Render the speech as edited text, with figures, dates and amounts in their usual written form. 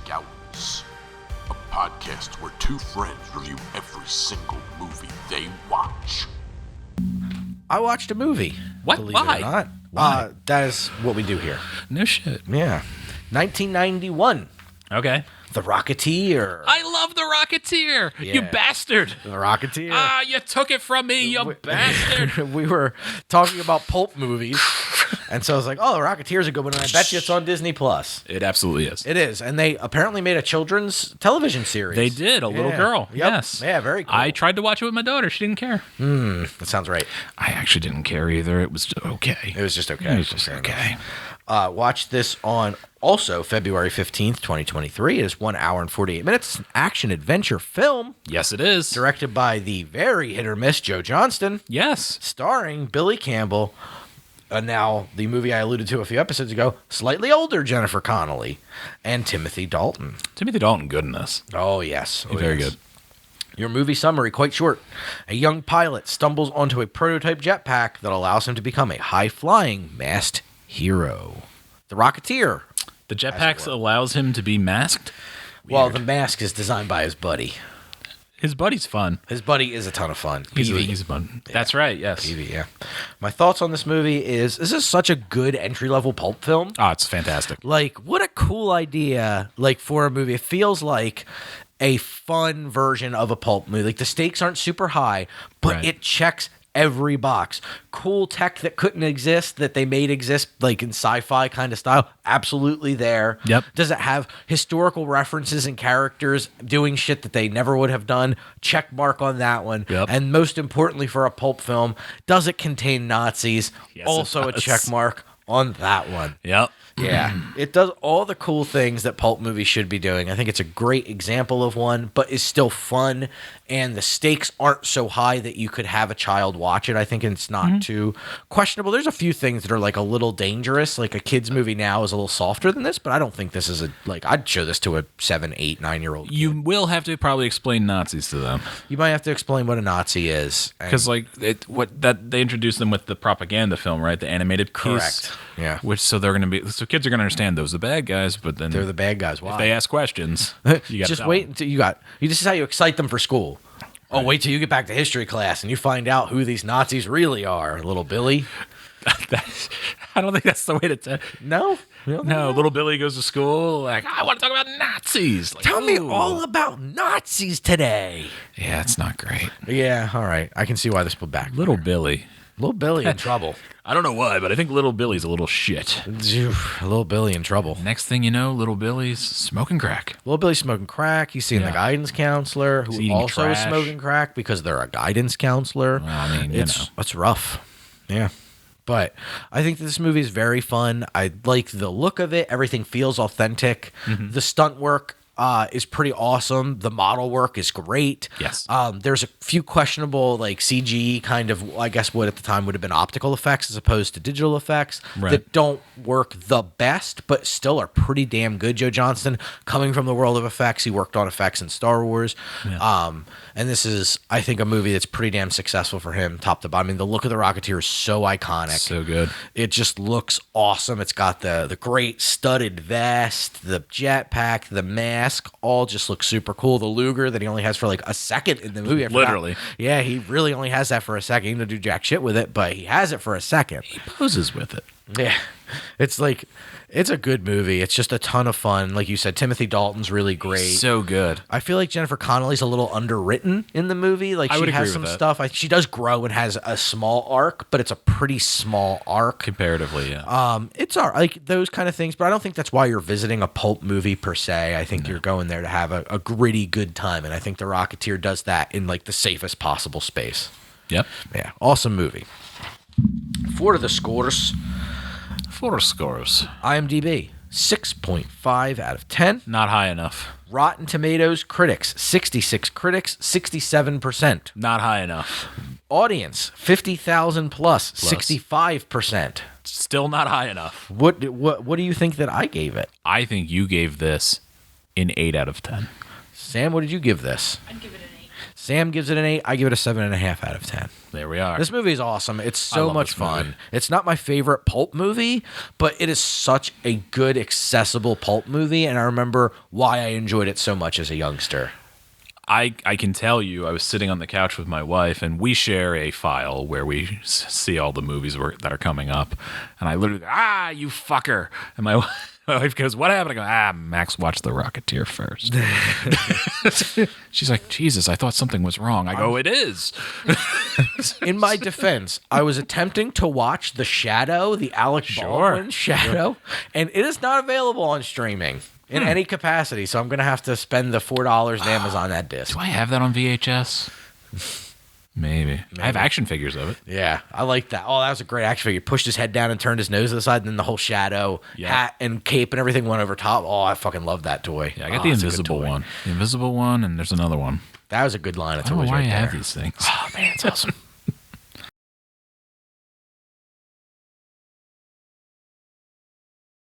Scowls, a podcast where two friends review every single movie they watch. I watched a movie. What? Believe Why? it or not. Why? That is what we do here. No shit. Yeah. 1991. Okay. The Rocketeer. I love the Rocketeer. Yeah. You bastard. The Rocketeer. Ah, you took it from me, you bastard. We were talking about pulp movies, and so I was like, "Oh, the Rocketeer's a good one." And I bet you it's on Disney Plus. It absolutely is. It is, and they apparently made a children's television series. They did. A little girl. Yep. Yes. Yeah, very cool. I tried to watch it with my daughter. She didn't care. That sounds right. I actually didn't care either. It was okay. It was just okay. It was just okay. Watch this on also February 15th, 2023. It is 1 hour and 48 minutes. It's an action-adventure film Yes, it is. directed by the very hit-or-miss Joe Johnston, Yes. starring Billy Campbell, now the movie I alluded to a few episodes ago, slightly older Jennifer Connelly, and Timothy Dalton. Timothy Dalton, good in this. Oh, yes. Oh, Very yes. good. Your movie summary, quite short. A young pilot stumbles onto a prototype jetpack that allows him to become a high-flying masked hero. The Rocketeer. The jetpack allows him to be masked? Well, Weird. the mask is designed by his buddy. His buddy's fun. His buddy is a ton of fun. He's fun. That's right, yes. Peavy, yeah. My thoughts on this movie is, this is such a good entry-level pulp film. Oh, it's fantastic. Like, what a cool idea, like, for a movie. It feels like a fun version of a pulp movie. Like, the stakes aren't super high, but Right. it checks every box. Cool tech that couldn't exist, that they made exist, like, in sci-fi kind of style, absolutely there. Yep. Does it have historical references and characters doing shit that they never would have done? Check mark on that one. Yep. And most importantly for a pulp film, does it contain Nazis? Yes, it Also a does. check mark on that one. Yep. Yeah, it does all the cool things that pulp movies should be doing. I think it's a great example of one, but is still fun, and the stakes aren't so high that you could have a child watch it. I think it's not too questionable. There's a few things that are like a little dangerous. Like a kid's movie now is a little softer than this, but I don't think this is I'd show this to a 7, 8, 9-year-old. You will have to probably explain Nazis to them. You might have to explain what a Nazi is. and- Because they introduced them with the propaganda film, right? The animated piece. Correct. Yeah. So kids are gonna understand those are the bad guys, but then They're the bad guys. Why? if they ask questions, you got Just wait until this is how you excite them for school. Oh, wait till you get back to history class and you find out who these Nazis really are, little Billy. I don't think that's the way to tell. No? No, little Billy goes to school like, I want to talk about Nazis. Like, Tell me ooh. all about Nazis today. Yeah, it's not great. Yeah, all right. I can see why this put back. Little Billy. Little Billy in trouble. I don't know why, but I think little Billy's a little shit. Little Billy in trouble. Next thing you know, little Billy's smoking crack. Little Billy's smoking crack. He's seeing the Yeah. guidance counselor, He's who eating also is trash. smoking crack because they're a guidance counselor. Well, I mean, It's rough. Yeah. But I think this movie is very fun. I like the look of it. Everything feels authentic. The stunt work is pretty awesome. The model work is great. Yes. There's a few questionable like CG kind of, I guess what at the time would have been optical effects as opposed to digital effects Right. that don't work the best, but still are pretty damn good. Joe Johnston, coming from the world of effects, he worked on effects in Star Wars. And this is, I think, a movie that's pretty damn successful for him, top to bottom. I mean, the look of the Rocketeer is so iconic. So good. It just looks awesome. It's got the great studded vest, the jetpack, the mask, all just look super cool. The Luger that he only has for like a second in the movie. I forgot. Literally. Yeah, he really only has that for a second. He doesn't do jack shit with it, but he has it for a second. He poses with it. Yeah. It's like, it's a good movie. It's just a ton of fun. Like you said, Timothy Dalton's really great. So good. I feel like Jennifer Connelly's a little underwritten in the movie. Like I she would has agree some with that. stuff. She does grow and has a small arc, but it's a pretty small arc. Comparatively, yeah. It's all like those kind of things, but I don't think that's why you're visiting a pulp movie per se. I think you're going there to have a gritty good time, and I think The Rocketeer does that in like the safest possible space. Yep. Yeah, awesome movie. For the scores, 4 scores. IMDb 6.5 out of 10. Not high enough. Rotten Tomatoes critics 66 critics, 67%. Not high enough. Audience 50,000 plus 65%. Still not high enough. What do you think that I gave it? I think you gave this an 8 out of 10. Sam, what did you give this? I'd give it an 8. Sam gives it an 8. I give it a 7.5 out of 10. There we are. This movie is awesome. It's I so love much this movie. fun. It's not my favorite pulp movie, but it is such a good, accessible pulp movie, and I remember why I enjoyed it so much as a youngster. I can tell you, I was sitting on the couch with my wife, and we share a file where we see all the movies that are coming up. And I literally go, you fucker. And my wife goes, what happened? I go, Max watched The Rocketeer first. She's like, Jesus, I thought something was wrong. I go, it is. In my defense, I was attempting to watch The Shadow, the Alec Baldwin Shadow, and it is not available on streaming in any capacity. So I'm going to have to spend the $4 to Amazon that disc. Do I have that on VHS? Maybe. I have action figures of it. Yeah, I like that. Oh, that was a great action figure. He pushed his head down and turned his nose to the side, and then the whole shadow, hat, and cape and everything went over top. Oh, I fucking love that toy. Yeah, I got the invisible one. The invisible one, and there's another one. That was a good line of I don't toys know why right I there. have these things. Oh, man, it's awesome.